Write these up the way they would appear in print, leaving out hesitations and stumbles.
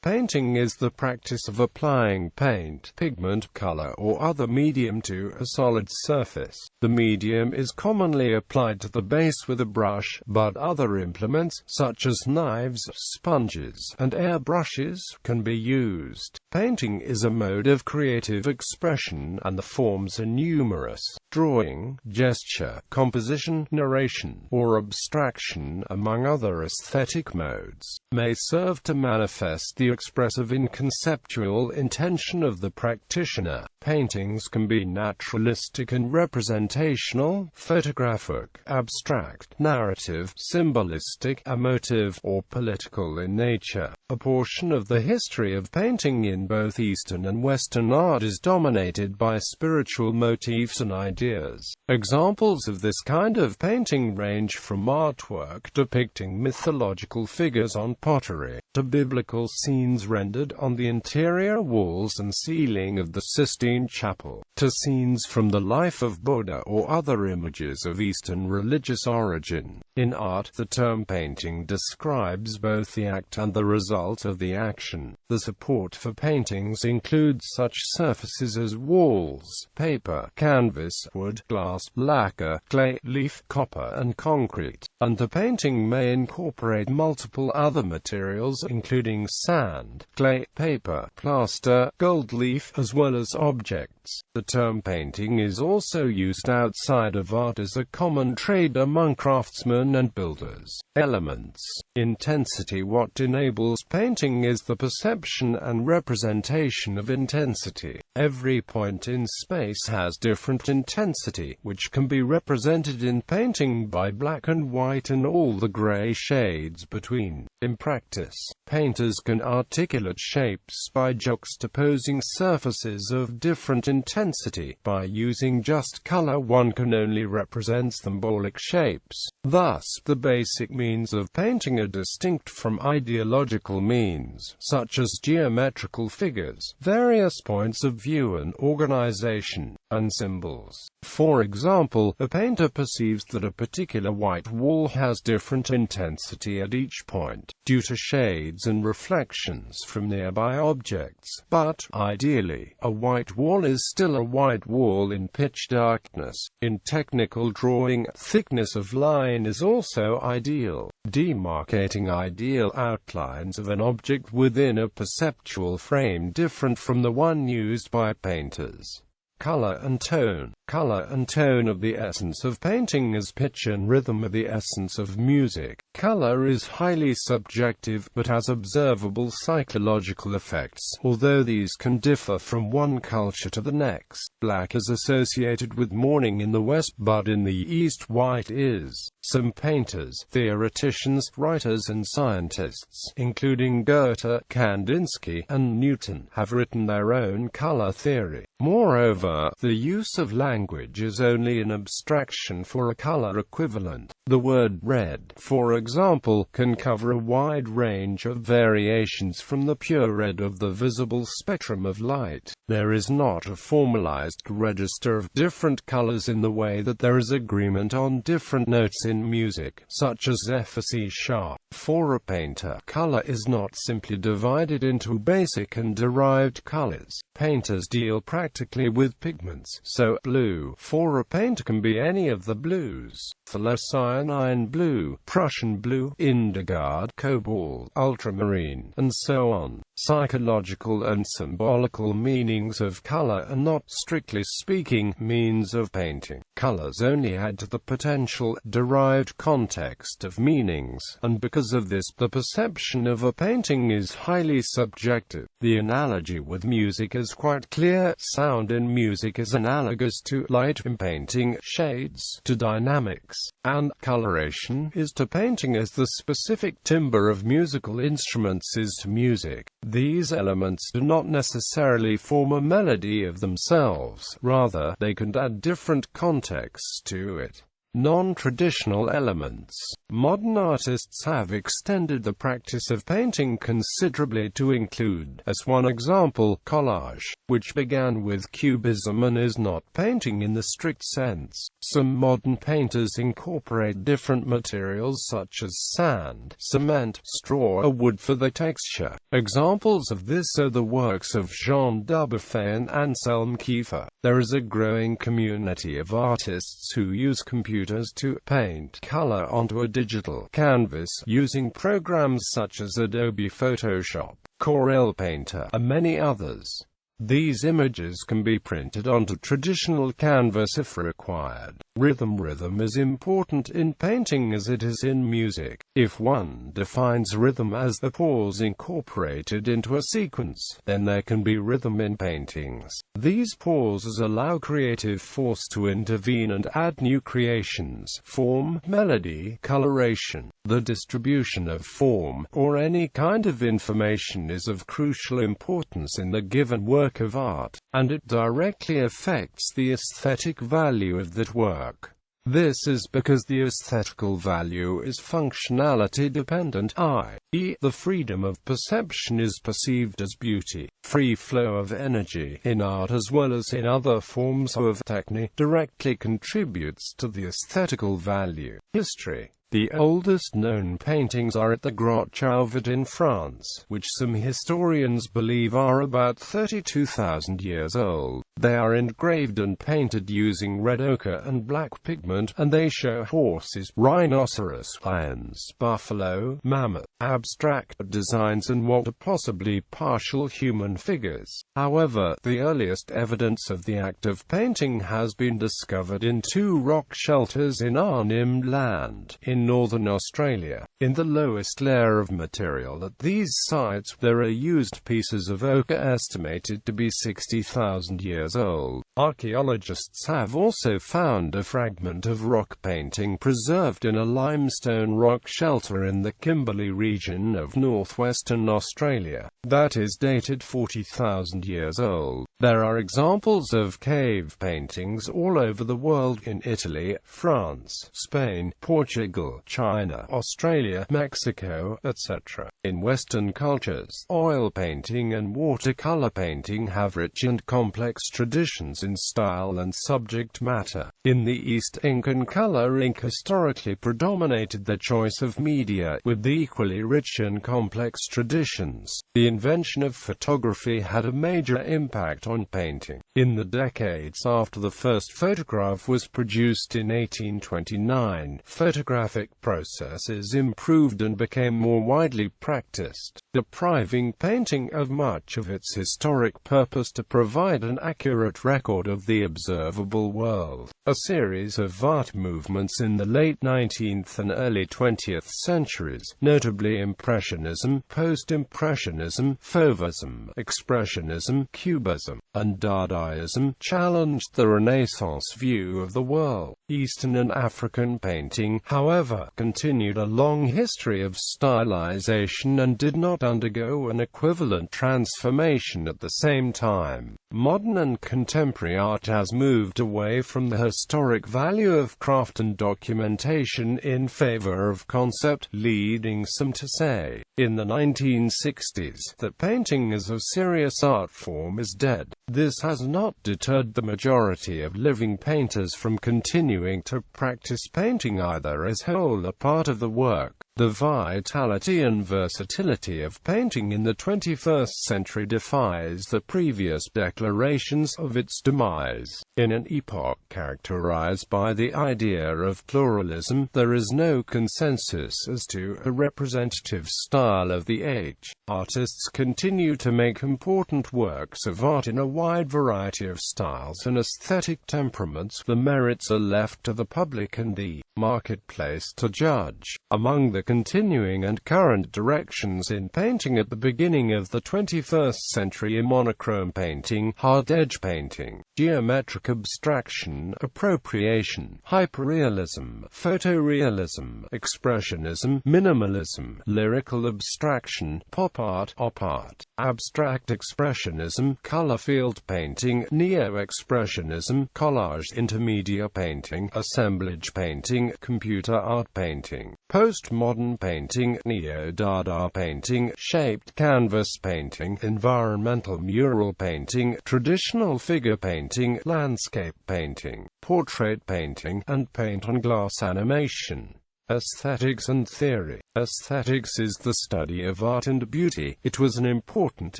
Painting is the practice of applying paint, pigment, color, or other medium to a solid surface. The medium is commonly applied to the base with a brush, but other implements, such as knives, sponges, and airbrushes, can be used. Painting is a mode of creative expression, and the forms are numerous: drawing, gesture, composition, narration, or abstraction, among other aesthetic modes, may serve to manifest the expressive and conceptual intention of the practitioner. Paintings can be naturalistic and representational, photographic, abstract, narrative, symbolistic, emotive, or political in nature. A portion of the history of painting in both Eastern and Western art is dominated by spiritual motifs and ideas. Examples of this kind of painting range from artwork depicting mythological figures on pottery, to biblical scenes rendered on the interior walls and ceiling of the Sistine Chapel, to scenes from the life of Buddha or other images of Eastern religious origin. In art, the term painting describes both the act and the result of the action. The support for paintings includes such surfaces as walls, paper, canvas, wood, glass, lacquer, clay, leaf, copper, and concrete. And the painting may incorporate multiple other materials including sand, clay, paper, plaster, gold leaf, as well as objects. The term painting is also used outside of art as a common trade among craftsmen and builders. Elements. Intensity. What enables painting is the perception and representation of intensity. Every point in space has different intensity, which can be represented in painting by black and white and all the gray shades between. In practice, painters can articulate shapes by juxtaposing surfaces of different intensity. By using just color, one can only represent symbolic shapes. Thus, the basic means of painting are distinct from ideological means, such as geometrical figures, various points of view and organization, and symbols. For example, a painter perceives that a particular white wall has different intensity at each point, due to shades and reflections from nearby objects. But, ideally, a white wall is still a white wall in pitch darkness. In technical drawing, thickness of line is also ideal, demarcating ideal outlines of an object within a perceptual frame different from the one used by painters. Color and tone. Color and tone are the essence of painting as pitch and rhythm are the essence of music. Color is highly subjective, but has observable psychological effects, although these can differ from one culture to the next. Black is associated with mourning in the West, but in the East white is. Some painters, theoreticians, writers and scientists, including Goethe, Kandinsky, and Newton, have written their own color theory. Moreover, the use of language is only an abstraction for a color equivalent. The word red, for example, can cover a wide range of variations from the pure red of the visible spectrum of light. There is not a formalized register of different colors in the way that there is agreement on different notes in music, such as F or C sharp. For a painter, color is not simply divided into basic and derived colors. Painters deal practically with pigments, so blue for a painter can be any of the blues: cyanine blue, Prussian blue, indigo, cobalt, ultramarine, and so on. Psychological and symbolical meanings of color are not, strictly speaking, means of painting. Colors only add to the potential, derived context of meanings, and because of this, the perception of a painting is highly subjective. The analogy with music is quite clear. Sound in music is analogous to light in painting, shades to dynamics, and coloration is to painting as the specific timbre of musical instruments is to music. These elements do not necessarily form a melody of themselves, rather, they can add different contexts to it. Non-traditional elements. Modern artists have extended the practice of painting considerably to include, as one example, collage, which began with cubism and is not painting in the strict sense. Some modern painters incorporate different materials such as sand, cement, straw, or wood for the texture. Examples of this are the works of Jean Dubuffet and Anselm Kiefer. There is a growing community of artists who use computers to paint color onto a digital canvas using programs such as Adobe Photoshop, Corel Painter, and many others. These images can be printed onto traditional canvas if required. Rhythm is important in painting as it is in music. If one defines rhythm as the pause incorporated into a sequence, then there can be rhythm in paintings. These pauses allow creative force to intervene and add new creations, form, melody, coloration. The distribution of form, or any kind of information, is of crucial importance in the given work of art, and it directly affects the aesthetic value of that work. This is because the aesthetical value is functionality dependent, i.e., the freedom of perception is perceived as beauty. Free flow of energy, in art as well as in other forms of technique, directly contributes to the aesthetical value. History. The oldest known paintings are at the Grotte Chauvet in France, which some historians believe are about 32,000 years old. They are engraved and painted using red ochre and black pigment, and they show horses, rhinoceros, lions, buffalo, mammoth, abstract designs and what are possibly partial human figures. However, the earliest evidence of the act of painting has been discovered in two rock shelters in Arnhem Land, in northern Australia. In the lowest layer of material at these sites, there are used pieces of ochre estimated to be 60,000 years old. Archaeologists have also found a fragment of rock painting preserved in a limestone rock shelter in the Kimberley region of northwestern Australia, that is dated 40,000 years old. There are examples of cave paintings all over the world, in Italy, France, Spain, Portugal, China, Australia, Mexico, etc. In Western cultures, oil painting and watercolor painting have rich and complex traditions in style and subject matter. In the East, ink and color ink historically predominated the choice of media, with equally rich and complex traditions. The invention of photography had a major impact on painting. In the decades after the first photograph was produced in 1829, photographic processes improved and became more widely practiced, depriving painting of much of its historic purpose to provide an accurate record of the observable world. A series of art movements in the late 19th and early 20th centuries, notably Impressionism, Post-Impressionism, Fauvism, Expressionism, Cubism, and Dadaism, challenged the Renaissance view of the world. Eastern and African painting, however, continued a long history of stylization and did not undergo an equivalent transformation at the same time. Modern and contemporary art has moved away from the historic value of craft and documentation in favor of concept, leading some to say, in the 1960s, that painting as a serious art form is dead. This has not deterred the majority of living painters from continuing to practice painting either as whole or part of the work. The vitality and versatility of painting in the 21st century defies the previous declarations of its demise. In an epoch characterized by the idea of pluralism, there is no consensus as to a representative style of the age. Artists continue to make important works of art in a wide variety of styles and aesthetic temperaments. The merits are left to the public and the marketplace to judge. Among the continuing and current directions in painting at the beginning of the 21st century are monochrome painting, hard edge painting, geometric abstraction, a appropriation, hyperrealism, photorealism, expressionism, minimalism, lyrical abstraction, pop art, op art, abstract expressionism, color field painting, neo-expressionism, collage, intermedia painting, assemblage painting, computer art painting, postmodern painting, neo-dada painting, shaped canvas painting, environmental mural painting, traditional figure painting, landscape painting, portrait painting, and paint-on-glass animation. Aesthetics and theory. Aesthetics is the study of art and beauty. It was an important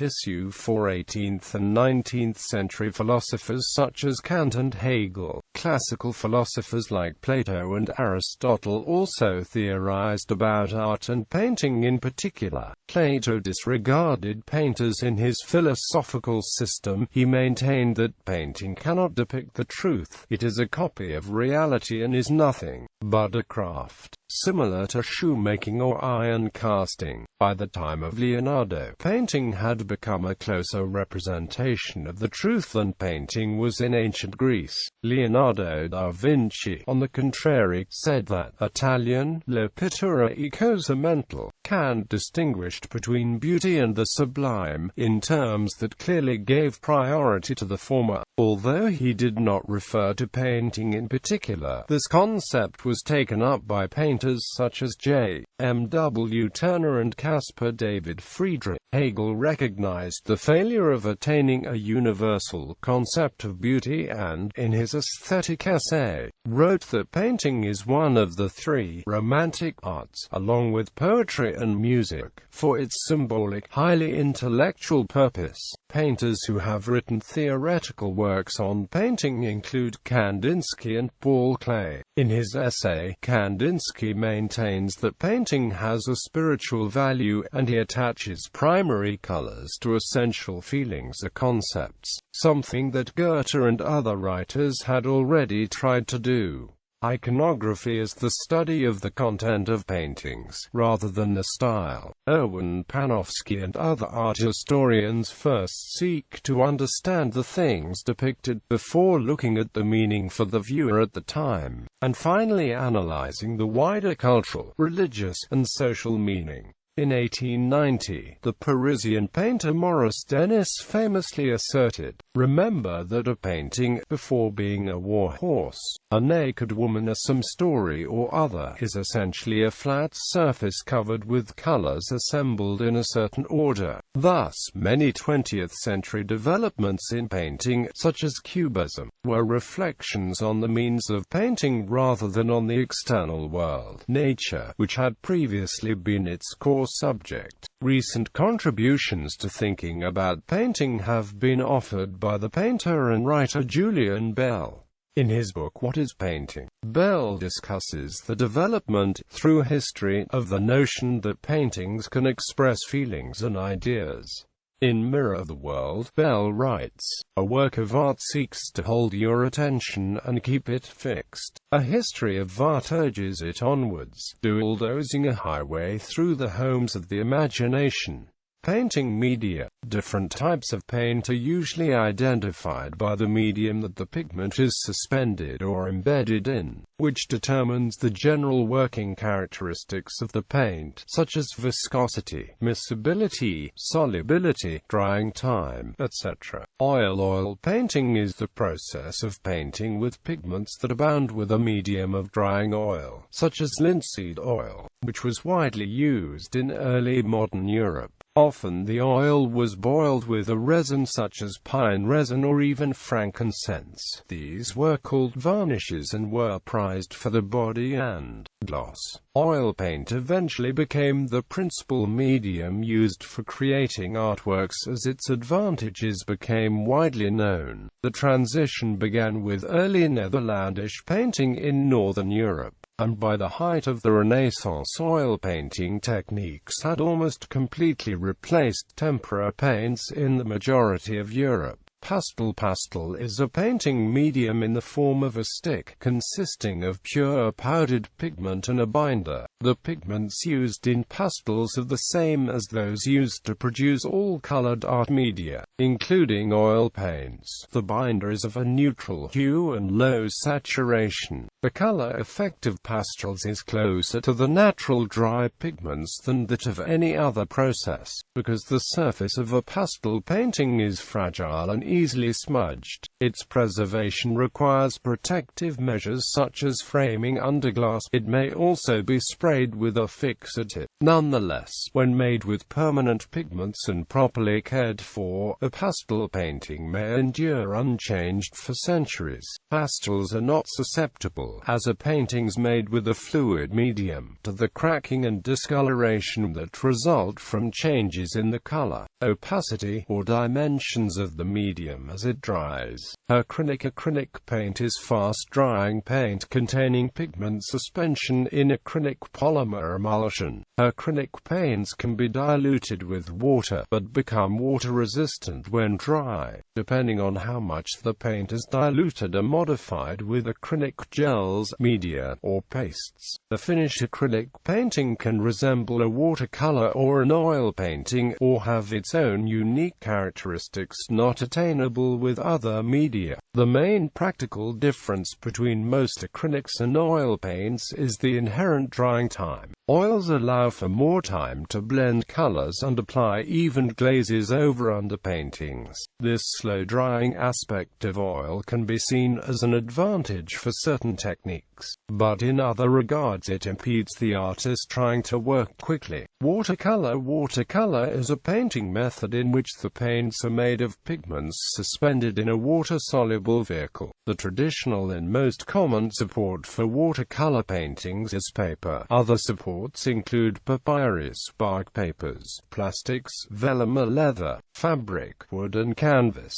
issue for 18th and 19th century philosophers such as Kant and Hegel. Classical philosophers like Plato and Aristotle also theorized about art and painting in particular. Plato disregarded painters in his philosophical system. He maintained that painting cannot depict the truth. It is a copy of reality and is nothing but a craft, similar to shoemaking or iron casting. By the time of Leonardo, painting had become a closer representation of the truth than painting was in ancient Greece. Leonardo da Vinci, on the contrary, said that Italian, la pittura è cosa mental. Kant distinguished between beauty and the sublime, in terms that clearly gave priority to the former. Although he did not refer to painting in particular, this concept was taken up by painters such as J. M. W. Turner and Caspar David Friedrich. Hegel recognized the failure of attaining a universal concept of beauty and, in his aesthetic essay, wrote that painting is one of the three romantic arts, along with poetry and music, for its symbolic, highly intellectual purpose. Painters who have written theoretical works on painting include Kandinsky and Paul Klee. In his essay, Kandinsky maintains that painting has a spiritual value, and he attaches primary colors to essential feelings or concepts, something that Goethe and other writers had already tried to do. Iconography is the study of the content of paintings, rather than the style. Erwin Panofsky and other art historians first seek to understand the things depicted, before looking at the meaning for the viewer at the time, and finally analyzing the wider cultural, religious, and social meaning. In 1890, the Parisian painter Maurice Denis famously asserted, "Remember that a painting, before being a war horse, a naked woman or some story or other, is essentially a flat surface covered with colors assembled in a certain order." Thus, many 20th century developments in painting, such as Cubism, were reflections on the means of painting rather than on the external world, nature, which had previously been its core subject. Recent contributions to thinking about painting have been offered by the painter and writer Julian Bell. In his book What is Painting?, Bell discusses the development, through history, of the notion that paintings can express feelings and ideas. In Mirror of the World, Bell writes, "A work of art seeks to hold your attention and keep it fixed. A history of art urges it onwards, bulldozing a highway through the homes of the imagination." Painting media. Different types of paint are usually identified by the medium that the pigment is suspended or embedded in, which determines the general working characteristics of the paint, such as viscosity, miscibility, solubility, drying time, etc. Oil painting is the process of painting with pigments that abound with a medium of drying oil, such as linseed oil, which was widely used in early modern Europe. Often the oil was boiled with a resin such as pine resin or even frankincense. These were called varnishes and were prized for the body and gloss. Oil paint eventually became the principal medium used for creating artworks as its advantages became widely known. The transition began with early Netherlandish painting in Northern Europe, and by the height of the Renaissance, oil painting techniques had almost completely replaced tempera paints in the majority of Europe. Pastel. Pastel is a painting medium in the form of a stick, consisting of pure powdered pigment and a binder. The pigments used in pastels are the same as those used to produce all colored art media, including oil paints. The binder is of a neutral hue and low saturation. The color effect of pastels is closer to the natural dry pigments than that of any other process, because the surface of a pastel painting is fragile and easily smudged. Its preservation requires protective measures such as framing under glass. It may also be sprayed with a fixative. Nonetheless, when made with permanent pigments and properly cared for, a pastel painting may endure unchanged for centuries. Pastels are not susceptible, as are paintings made with a fluid medium, to the cracking and discoloration that result from changes in the color, opacity, or dimensions of the medium as it dries. Acrylic paint is fast-drying paint containing pigment suspension in acrylic polymer emulsion. Acrylic paints can be diluted with water, but become water-resistant when dry, depending on how much the paint is diluted or modified with acrylic gels, media, or pastes. The finished acrylic painting can resemble a watercolor or an oil painting, or have its own unique characteristics not attainable with other media. The main practical difference between most acrylics and oil paints is the inherent drying time. Oils allow for more time to blend colors and apply even glazes over underpaintings. This slow-drying aspect of oil can be seen as an advantage for certain techniques, but in other regards it impedes the artist trying to work quickly. Watercolor. Watercolor is a painting method in which the paints are made of pigments suspended in a water-soluble vehicle. The traditional and most common support for watercolor paintings is paper. Other supports include papyrus, bark papers, plastics, vellum or leather, fabric, wood and canvas.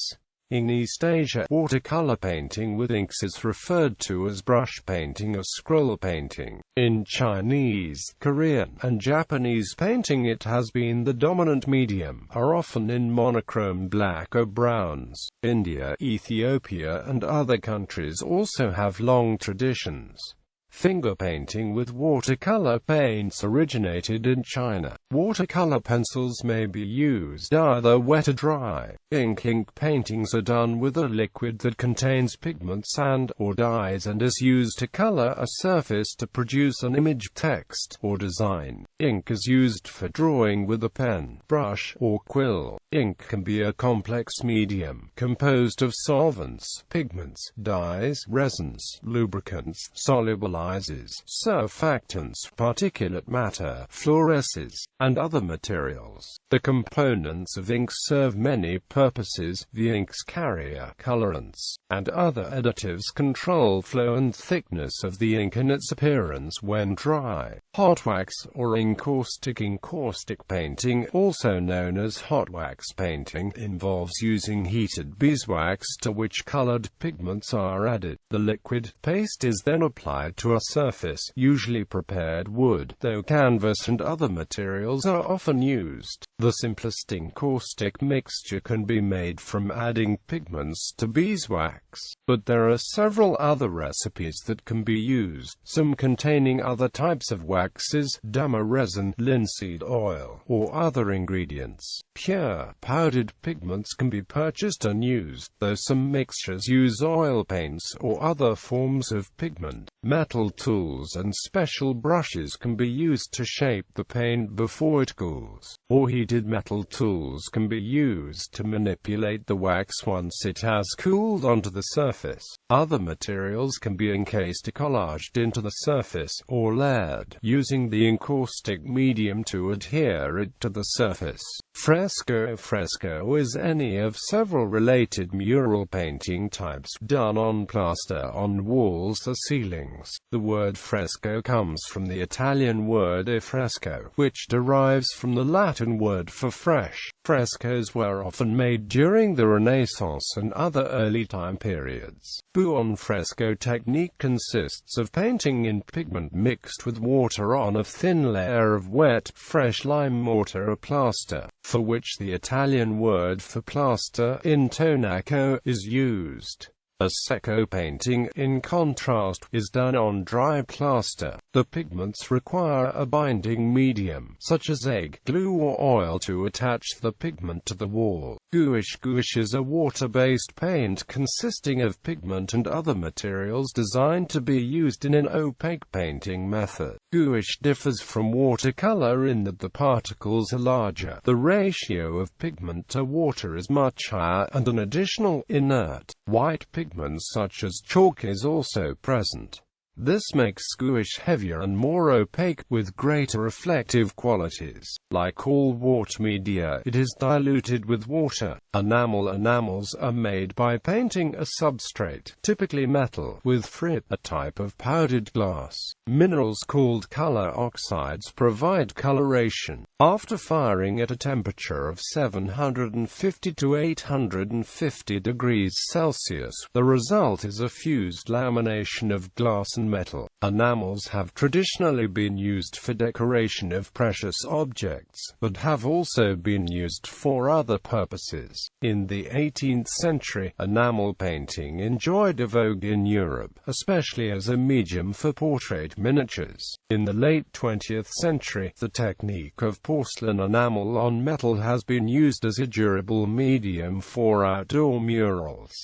In East Asia, watercolor painting with inks is referred to as brush painting or scroll painting. In Chinese, Korean, and Japanese painting it has been the dominant medium, are often in monochrome black or browns. India, Ethiopia and other countries also have long traditions. Finger painting with watercolor paints originated in China. Watercolor pencils may be used either wet or dry. Ink paintings are done with a liquid that contains pigments and/or dyes and is used to color a surface to produce an image, text, or design. Ink is used for drawing with a pen, brush, or quill. Ink can be a complex medium, composed of solvents, pigments, dyes, resins, lubricants, solubilizers, surfactants, particulate matter, fluoresces, and other materials. The components of ink serve many purposes. The ink's carrier, colorants, and other additives control flow and thickness of the ink and its appearance when dry. Hot wax or encaustic painting, also known as hot wax painting, involves using heated beeswax to which colored pigments are added. The liquid paste is then applied to a surface, usually prepared wood, though canvas and other materials are often used. The simplest encaustic mixture can be made from adding pigments to beeswax, but there are several other recipes that can be used, some containing other types of waxes, dama resin, linseed oil, or other ingredients. Pure, powdered pigments can be purchased and used, though some mixtures use oil paints or other forms of pigment. Metal tools and special brushes can be used to shape the paint before it cools, or heated metal tools can be used to manipulate the wax once it has cooled onto the surface. Other materials can be encased or collaged into the surface, or layered, using the encaustic medium to adhere it to the surface. Fresco. Fresco is any of several related mural painting types done on plaster on walls or ceilings. The word fresco comes from the Italian word e fresco, which derives from the Latin word for fresh. Frescoes were often made during the Renaissance and other early time periods. Buon fresco technique consists of painting in pigment mixed with water on a thin layer of wet, fresh lime mortar or plaster, for which the Italian word for plaster, intonaco, is used. A secco painting, in contrast, is done on dry plaster. The pigments require a binding medium, such as egg, glue or oil to attach the pigment to the wall. Gouache is a water-based paint consisting of pigment and other materials designed to be used in an opaque painting method. Gouache differs from watercolor in that the particles are larger, the ratio of pigment to water is much higher, and an additional, inert, white pigment such as chalk is also present. This makes gouache heavier and more opaque, with greater reflective qualities. Like all water media, it is diluted with water. Enamels are made by painting a substrate, typically metal, with frit, a type of powdered glass. Minerals called color oxides provide coloration. After firing at a temperature of 750 to 850 degrees Celsius, the result is a fused lamination of glass and metal. Enamels have traditionally been used for decoration of precious objects, but have also been used for other purposes. In the 18th century, enamel painting enjoyed a vogue in Europe, especially as a medium for portrait miniatures. In the late 20th century, the technique of porcelain enamel on metal has been used as a durable medium for outdoor murals.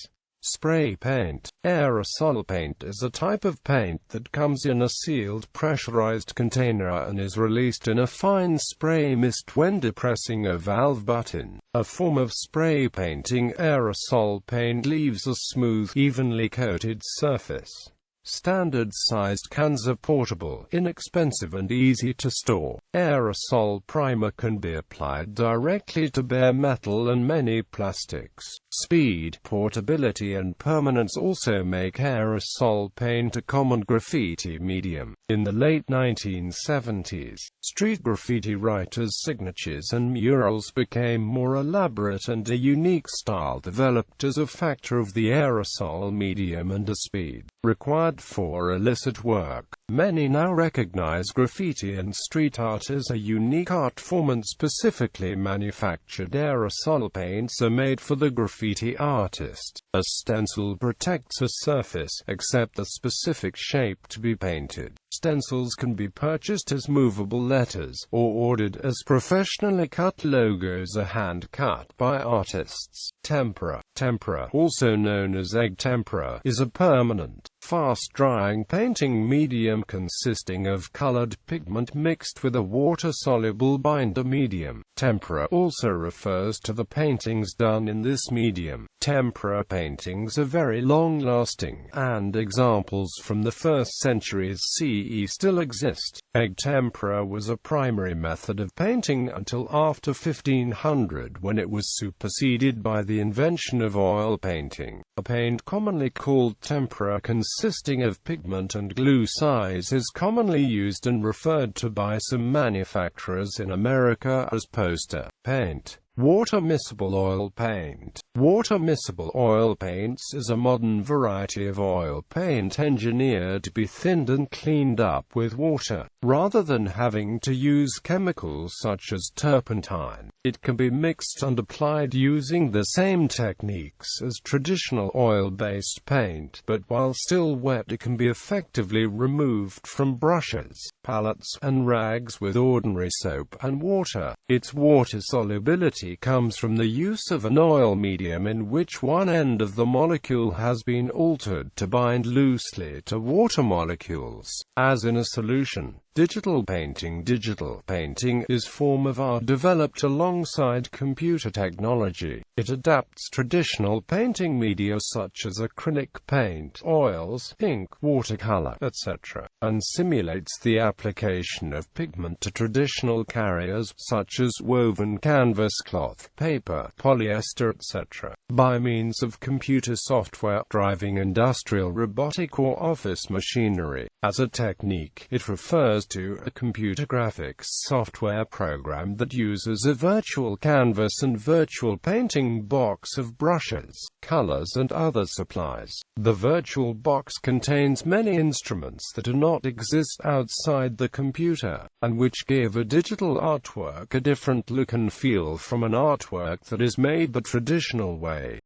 Spray paint. Aerosol paint is a type of paint that comes in a sealed, pressurized container and is released in a fine spray mist when depressing a valve button. A form of spray painting, aerosol paint leaves a smooth, evenly coated surface. Standard-sized cans are portable, inexpensive and easy to store. Aerosol primer can be applied directly to bare metal and many plastics. Speed, portability and permanence also make aerosol paint a common graffiti medium. In the late 1970s, street graffiti writers' signatures and murals became more elaborate, and a unique style developed as a factor of the aerosol medium and a speed required for illicit work. Many now recognize graffiti and street art as a unique art form, and specifically manufactured aerosol paints are made for the graffiti artist. A stencil protects a surface, except the specific shape to be painted. Stencils can be purchased as movable letters, or ordered as professionally cut logos are hand-cut by artists. Tempera. Tempera, also known as egg tempera, is a permanent, fast-drying painting medium consisting of colored pigment mixed with a water-soluble binder medium. Tempera also refers to the paintings done in this medium. Tempera paintings are very long-lasting, and examples from the 1st centuries CE still exist. Egg tempera was a primary method of painting until after 1500, when it was superseded by the invention of oil painting. A paint commonly called tempera, consisting of pigment and glue size, is commonly used and referred to by some manufacturers in America as poster paint. Water-miscible oil paint. Water-miscible oil paints is a modern variety of oil paint engineered to be thinned and cleaned up with water. Rather than having to use chemicals such as turpentine, it can be mixed and applied using the same techniques as traditional oil-based paint, but while still wet it can be effectively removed from brushes, palettes, and rags with ordinary soap and water. Its water solubility comes from the use of an oil medium in which one end of the molecule has been altered to bind loosely to water molecules, as in a solution. Digital painting. Digital painting is a form of art developed alongside computer technology. It adapts traditional painting media such as acrylic paint, oils, ink, watercolor, etc., and simulates the application of pigment to traditional carriers such as woven canvas cloth, paper, polyester, etc. By means of computer software, driving industrial, robotic or office machinery. As a technique, it refers refers to a computer graphics software program that uses a virtual canvas and virtual painting box of brushes, colors and other supplies. The virtual box contains many instruments that do not exist outside the computer, and which give a digital artwork a different look and feel from an artwork that is made the traditional way.